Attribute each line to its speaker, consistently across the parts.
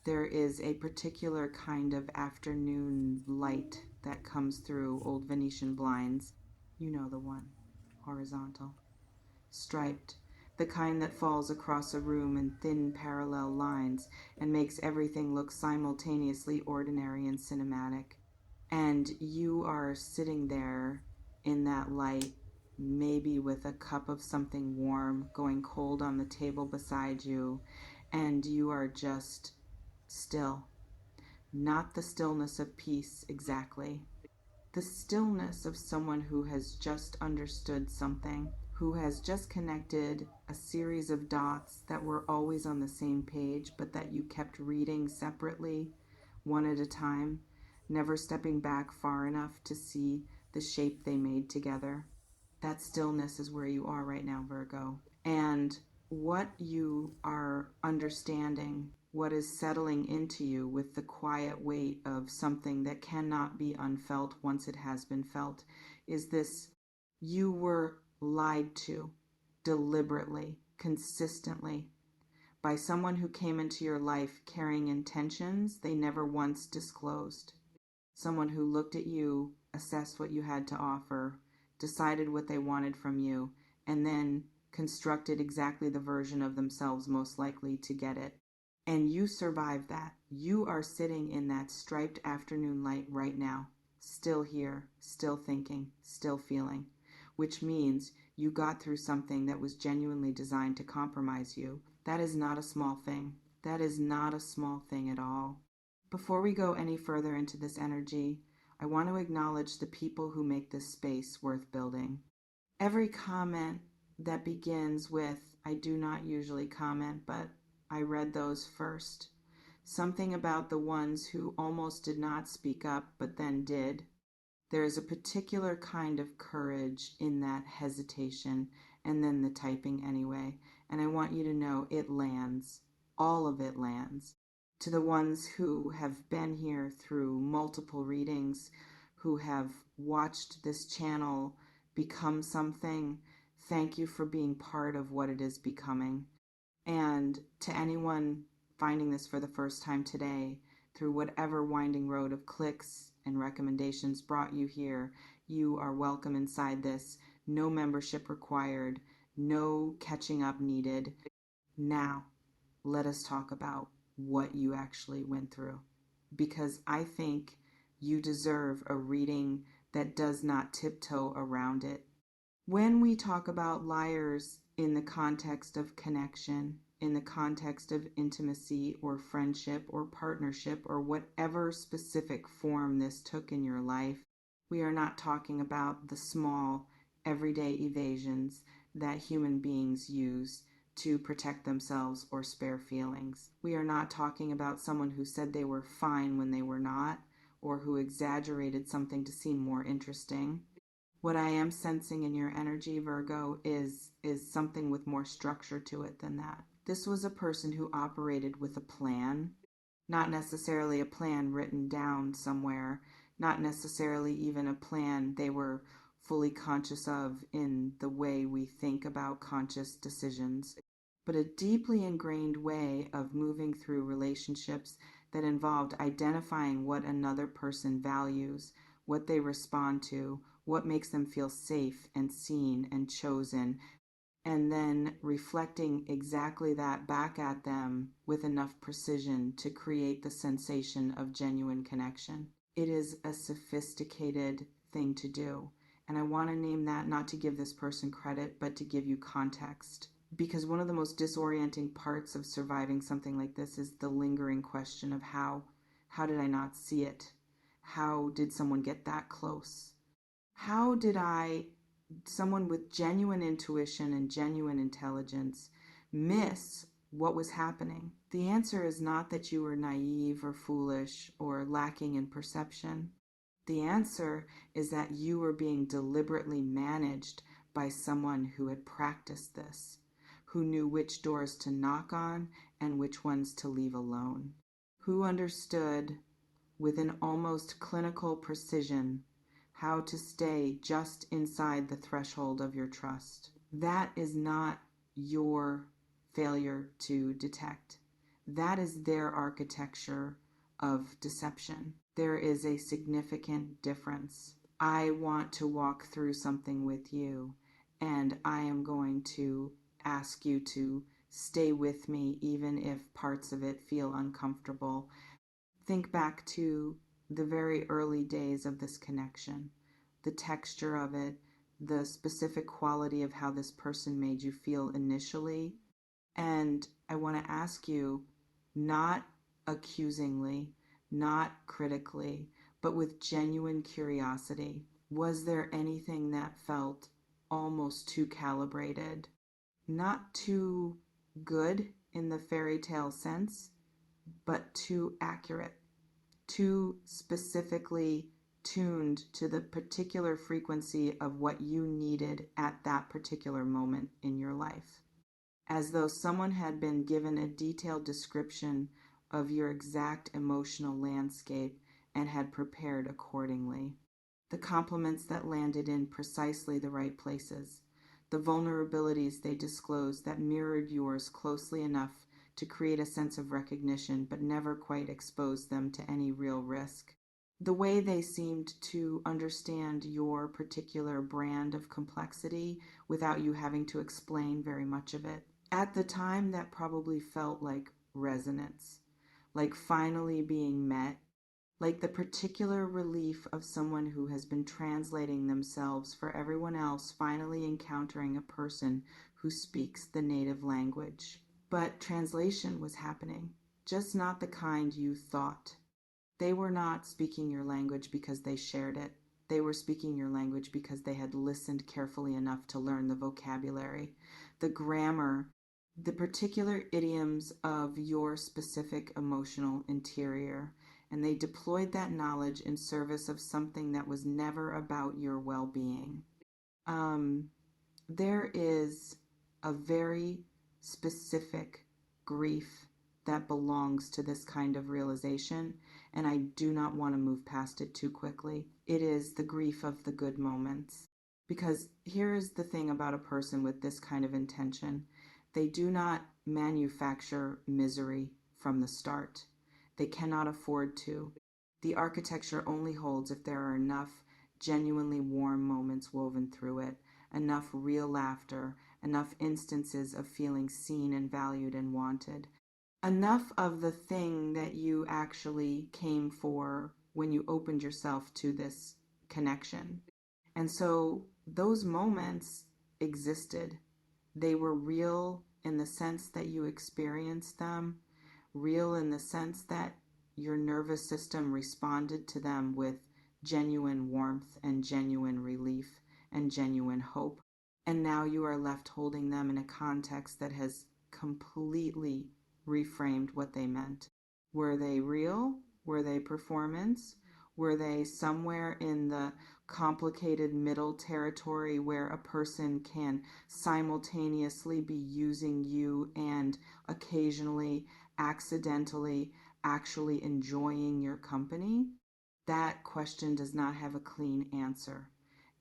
Speaker 1: there is a particular kind of afternoon light that comes through old Venetian blinds. You know the one, horizontal, striped, the kind that falls across a room in thin parallel lines and makes everything look simultaneously ordinary and cinematic. And you are sitting there in that light, maybe with a cup of something warm going cold on the table beside you, and you are just still. Not the stillness of peace exactly. The stillness of someone who has just understood something, who has just connected a series of dots that were always on the same page, but that you kept reading separately, one at a time, never stepping back far enough to see the shape they made together. That stillness is where you are right now, Virgo. And what you are understanding, what is settling into you with the quiet weight of something that cannot be unfelt once it has been felt, is this: you were lied to deliberately, consistently, by someone who came into your life carrying intentions they never once disclosed. Someone who looked at you, assessed what you had to offer, decided what they wanted from you, and then constructed exactly the version of themselves most likely to get it. And you survived that. You are sitting in that striped afternoon light right now, still here, still thinking, still feeling, which means you got through something that was genuinely designed to compromise you. That is not a small thing. That is not a small thing at all. Before we go any further into this energy, I want to acknowledge the people who make this space worth building. Every comment that begins with, I do not usually comment, but I read those first. Something about the ones who almost did not speak up, but then did. There is a particular kind of courage in that hesitation and then the typing anyway. And I want you to know it lands. All of it lands. To the ones who have been here through multiple readings, who have watched this channel become something, thank you for being part of what it is becoming. And to anyone finding this for the first time today, through whatever winding road of clicks and recommendations brought you here, you are welcome inside this. No membership required, no catching up needed. Now, let us talk about what you actually went through, because I think you deserve a reading that does not tiptoe around it. When we talk about liars in the context of connection, in the context of intimacy or friendship or partnership or whatever specific form this took in your life, we are not talking about the small, everyday evasions that human beings use to protect themselves or spare feelings. We are not talking about someone who said they were fine when they were not, or who exaggerated something to seem more interesting. What I am sensing in your energy, Virgo, is something with more structure to it than that. This was a person who operated with a plan, not necessarily a plan written down somewhere, not necessarily even a plan they were fully conscious of in the way we think about conscious decisions, but a deeply ingrained way of moving through relationships that involved identifying what another person values, what they respond to, what makes them feel safe and seen and chosen, and then reflecting exactly that back at them with enough precision to create the sensation of genuine connection. It is a sophisticated thing to do. And I want to name that not to give this person credit, but to give you context. Because one of the most disorienting parts of surviving something like this is the lingering question of how did I not see it? How did someone get that close? How did someone with genuine intuition and genuine intelligence, miss what was happening? The answer is not that you were naive or foolish or lacking in perception. The answer is that you were being deliberately managed by someone who had practiced this, who knew which doors to knock on and which ones to leave alone, who understood with an almost clinical precision how to stay just inside the threshold of your trust. That is not your failure to detect. That is their architecture of deception. There is a significant difference. I want to walk through something with you, and I am going to ask you to stay with me even if parts of it feel uncomfortable. Think back to the very early days of this connection, the texture of it, the specific quality of how this person made you feel initially. And I want to ask you, not accusingly, not critically, but with genuine curiosity, was there anything that felt almost too calibrated? Not too good in the fairy tale sense, but too accurate, too specifically tuned to the particular frequency of what you needed at that particular moment in your life, as though someone had been given a detailed description of your exact emotional landscape and had prepared accordingly. The compliments that landed in precisely the right places, the vulnerabilities they disclosed that mirrored yours closely enough to create a sense of recognition but never quite exposed them to any real risk. The way they seemed to understand your particular brand of complexity without you having to explain very much of it. At the time, that probably felt like resonance, like finally being met, like the particular relief of someone who has been translating themselves for everyone else finally encountering a person who speaks the native language. But translation was happening, just not the kind you thought. They were not speaking your language because they shared it. They were speaking your language because they had listened carefully enough to learn the vocabulary, the grammar, the particular idioms of your specific emotional interior, and they deployed that knowledge in service of something that was never about your well-being. There is a very specific grief that belongs to this kind of realization, and I do not want to move past it too quickly. It is the grief of the good moments. Because here is the thing about a person with this kind of intention. They do not manufacture misery from the start. They cannot afford to. The architecture only holds if there are enough genuinely warm moments woven through it, enough real laughter, enough instances of feeling seen and valued and wanted, enough of the thing that you actually came for when you opened yourself to this connection. And so those moments existed. They were real in the sense that you experienced them, real in the sense that your nervous system responded to them with genuine warmth and genuine relief and genuine hope. And now you are left holding them in a context that has completely reframed what they meant. Were they real? Were they performance? Were they somewhere in the complicated middle territory where a person can simultaneously be using you and occasionally, accidentally, actually enjoying your company? That question does not have a clean answer.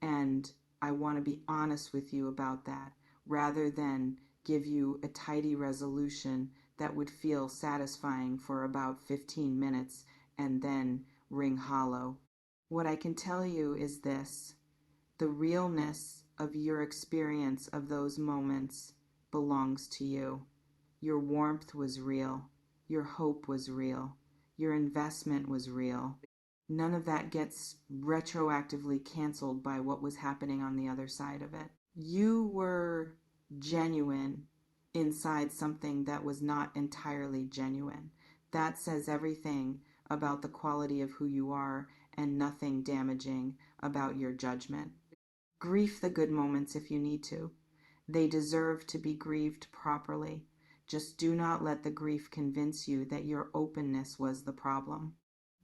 Speaker 1: And I want to be honest with you about that rather than give you a tidy resolution that would feel satisfying for about 15 minutes and then ring hollow. What I can tell you is this: the realness of your experience of those moments belongs to you. Your warmth was real. Your hope was real. Your investment was real. None of that gets retroactively canceled by what was happening on the other side of it. You were genuine inside something that was not entirely genuine. That says everything about the quality of who you are and nothing damaging about your judgment. Grieve the good moments if you need to. They deserve to be grieved properly. Just do not let the grief convince you that your openness was the problem.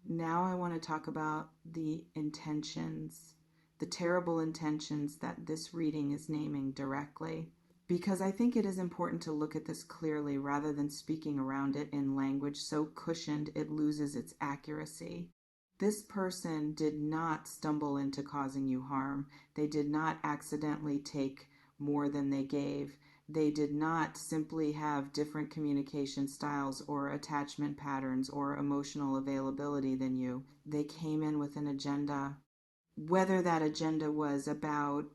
Speaker 1: Now I want to talk about the intentions, the terrible intentions that this reading is naming directly, because I think it is important to look at this clearly rather than speaking around it in language so cushioned it loses its accuracy. This person did not stumble into causing you harm. They did not accidentally take more than they gave. They did not simply have different communication styles or attachment patterns or emotional availability than you. They came in with an agenda. Whether that agenda was about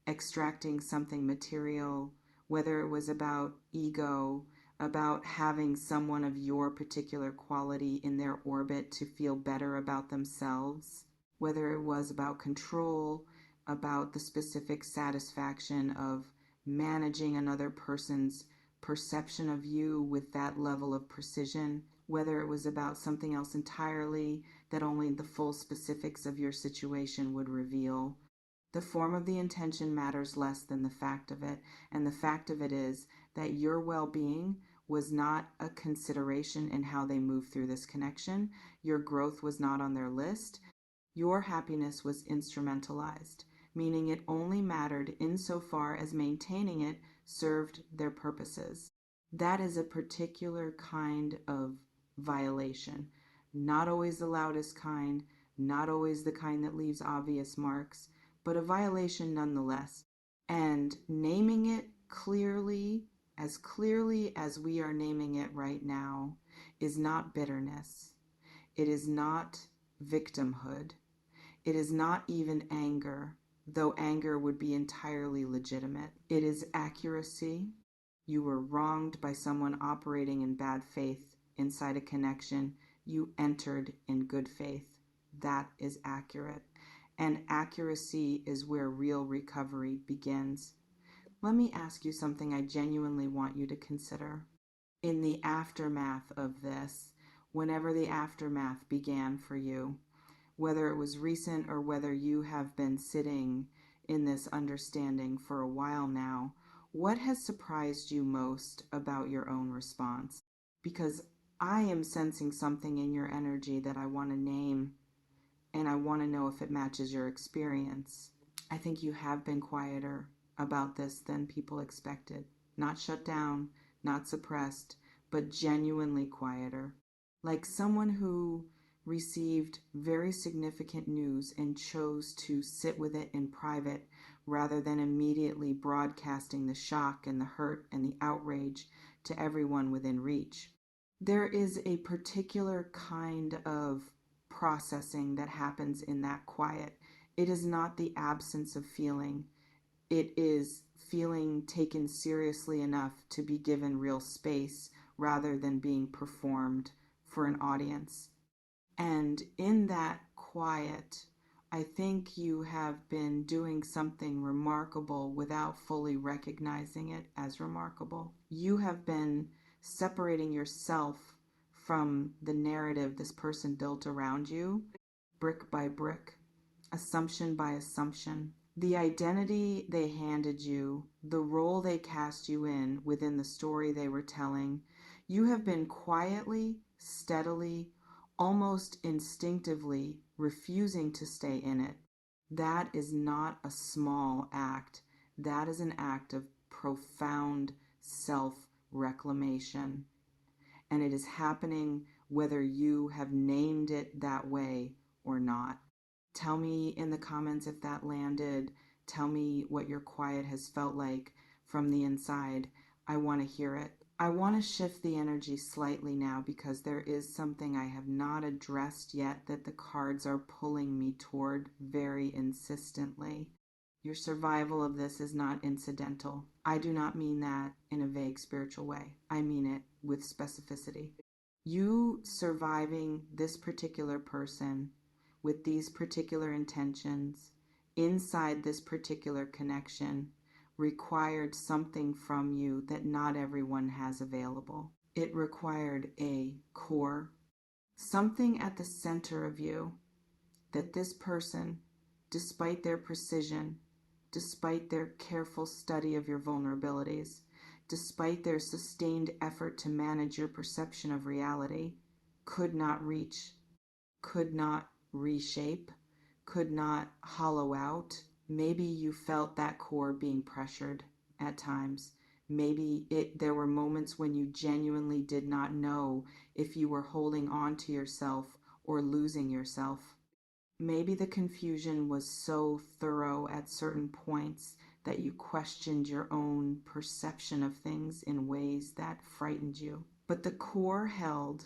Speaker 1: extracting something material, whether it was about ego, about having someone of your particular quality in their orbit to feel better about themselves, whether it was about control, about the specific satisfaction of managing another person's perception of you with that level of precision, whether it was about something else entirely that only the full specifics of your situation would reveal. The form of the intention matters less than the fact of it, and the fact of it is that your well-being was not a consideration in how they move through this connection. Your growth was not on their list. Your happiness was instrumentalized, meaning it only mattered insofar as maintaining it served their purposes. That is a particular kind of violation. Not always the loudest kind, not always the kind that leaves obvious marks, but a violation nonetheless. And naming it clearly as we are naming it right now, is not bitterness. It is not victimhood. It is not even anger, though anger would be entirely legitimate. It is accuracy. You were wronged by someone operating in bad faith inside a connection. You entered in good faith. That is accurate. And accuracy is where real recovery begins. Let me ask you something I genuinely want you to consider. In the aftermath of this, whenever the aftermath began for you, whether it was recent or whether you have been sitting in this understanding for a while now, what has surprised you most about your own response? Because I am sensing something in your energy that I want to name, and I want to know if it matches your experience. I think you have been quieter about this than people expected. Not shut down, not suppressed, but genuinely quieter. Like someone who received very significant news and chose to sit with it in private rather than immediately broadcasting the shock and the hurt and the outrage to everyone within reach. There is a particular kind of processing that happens in that quiet. It is not the absence of feeling. It is feeling taken seriously enough to be given real space rather than being performed for an audience. And in that quiet, I think you have been doing something remarkable without fully recognizing it as remarkable. You have been separating yourself from the narrative this person built around you, brick by brick, assumption by assumption. The identity they handed you, the role they cast you in within the story they were telling, you have been quietly, steadily, almost instinctively refusing to stay in it. That is not a small act. That is an act of profound self-reclamation. And it is happening whether you have named it that way or not. Tell me in the comments if that landed. Tell me what your quiet has felt like from the inside. I want to hear it. I want to shift the energy slightly now because there is something I have not addressed yet that the cards are pulling me toward very insistently. Your survival of this is not incidental. I do not mean that in a vague spiritual way. I mean it with specificity. You surviving this particular person with these particular intentions inside this particular connection required something from you that not everyone has available. It required a core, something at the center of you that this person, despite their precision, despite their careful study of your vulnerabilities, despite their sustained effort to manage your perception of reality, could not reach, could not reshape, could not hollow out. Maybe you felt that core being pressured at times. Maybe there were moments when you genuinely did not know if you were holding on to yourself or losing yourself. Maybe the confusion was so thorough at certain points that you questioned your own perception of things in ways that frightened you. But the core held.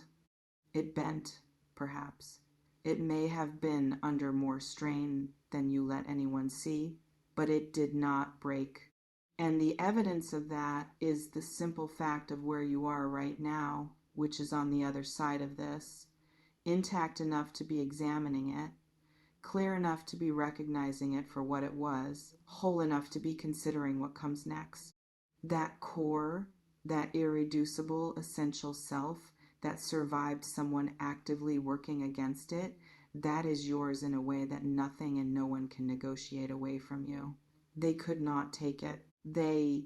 Speaker 1: It bent, perhaps. It may have been under more strain than you let anyone see, but it did not break. And the evidence of that is the simple fact of where you are right now, which is on the other side of this, intact enough to be examining it, clear enough to be recognizing it for what it was, whole enough to be considering what comes next. That core, that irreducible essential self that survived someone actively working against it, that is yours in a way that nothing and no one can negotiate away from you. They could not take it. They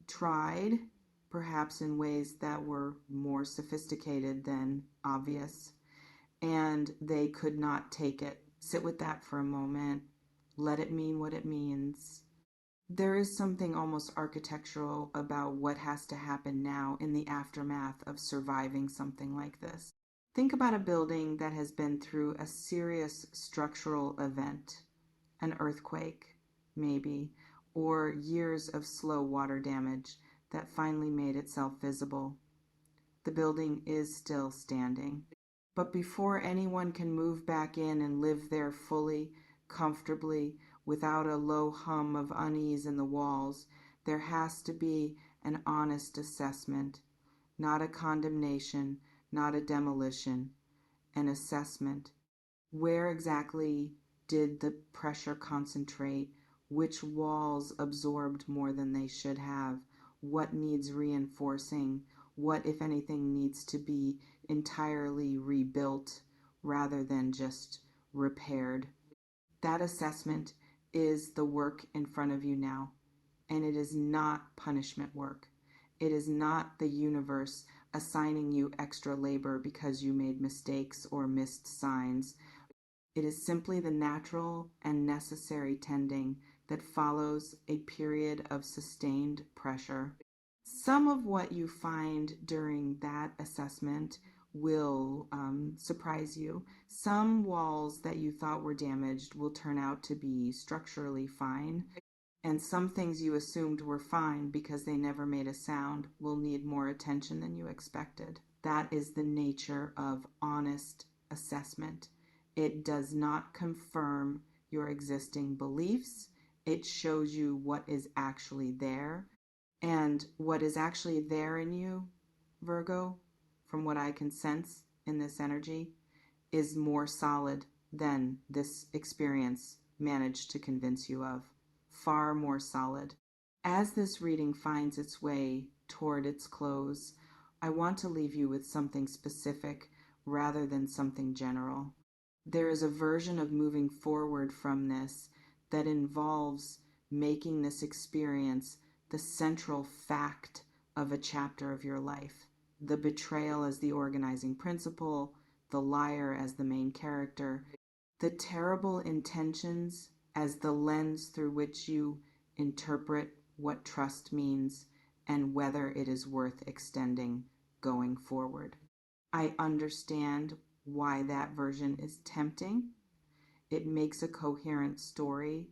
Speaker 1: tried, perhaps in ways that were more sophisticated than obvious, and they could not take it. Sit with that for a moment. Let it mean what it means. There is something almost architectural about what has to happen now in the aftermath of surviving something like this. Think about a building that has been through a serious structural event, an earthquake, maybe, or years of slow water damage that finally made itself visible. The building is still standing. But before anyone can move back in and live there fully, comfortably, without a low hum of unease in the walls, there has to be an honest assessment, not a condemnation, not a demolition, an assessment. Where exactly did the pressure concentrate? Which walls absorbed more than they should have? What needs reinforcing? What, if anything, needs to be entirely rebuilt rather than just repaired? That assessment is the work in front of you now, and it is not punishment work. It is not the universe assigning you extra labor because you made mistakes or missed signs. It is simply the natural and necessary tending that follows a period of sustained pressure. Some of what you find during that assessment will surprise you. Some walls that you thought were damaged will turn out to be structurally fine, and some things you assumed were fine because they never made a sound will need more attention than you expected. That is the nature of honest assessment. It does not confirm your existing beliefs. It shows you what is actually there. And what is actually there in you, Virgo, from what I can sense in this energy, is more solid than this experience managed to convince you of. Far more solid. As this reading finds its way toward its close, I want to leave you with something specific rather than something general. There is a version of moving forward from this that involves making this experience the central fact of a chapter of your life. The betrayal as the organizing principle, the liar as the main character, the terrible intentions as the lens through which you interpret what trust means and whether it is worth extending going forward. I understand why that version is tempting. It makes a coherent story.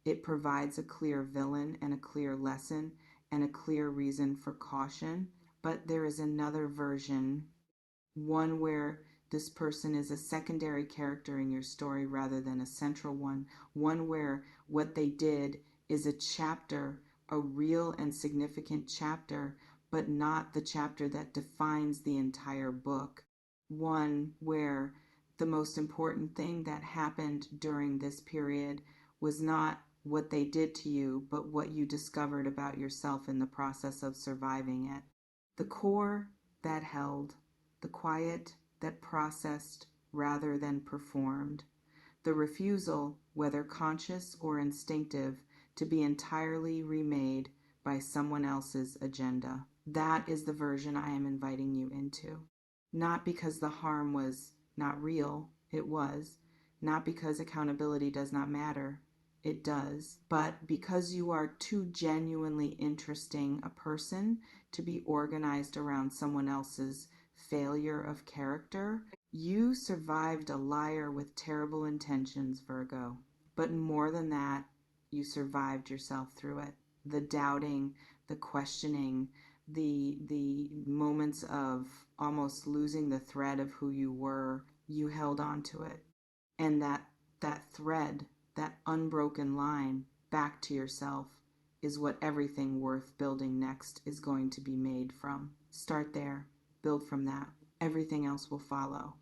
Speaker 1: It provides a clear villain and a clear lesson and a clear reason for caution. But there is another version, one where this person is a secondary character in your story rather than a central one where what they did is a chapter, a real and significant chapter, but not the chapter that defines the entire book. One where the most important thing that happened during this period was not what they did to you, but what you discovered about yourself in the process of surviving it. The core that held, the quiet that processed rather than performed, the refusal, whether conscious or instinctive, to be entirely remade by someone else's agenda. That is the version I am inviting you into. Not because the harm was not real, it was. Not because accountability does not matter, it does. But because you are too genuinely interesting a person to be organized around someone else's failure of character, you survived a liar with terrible intentions, Virgo. But more than that, you survived yourself through it. the doubting, the questioning, the moments of almost losing the thread of who you were, you held on to it. And that thread, that unbroken line back to yourself is what everything worth building next is going to be made from. Start there, build from that. Everything else will follow.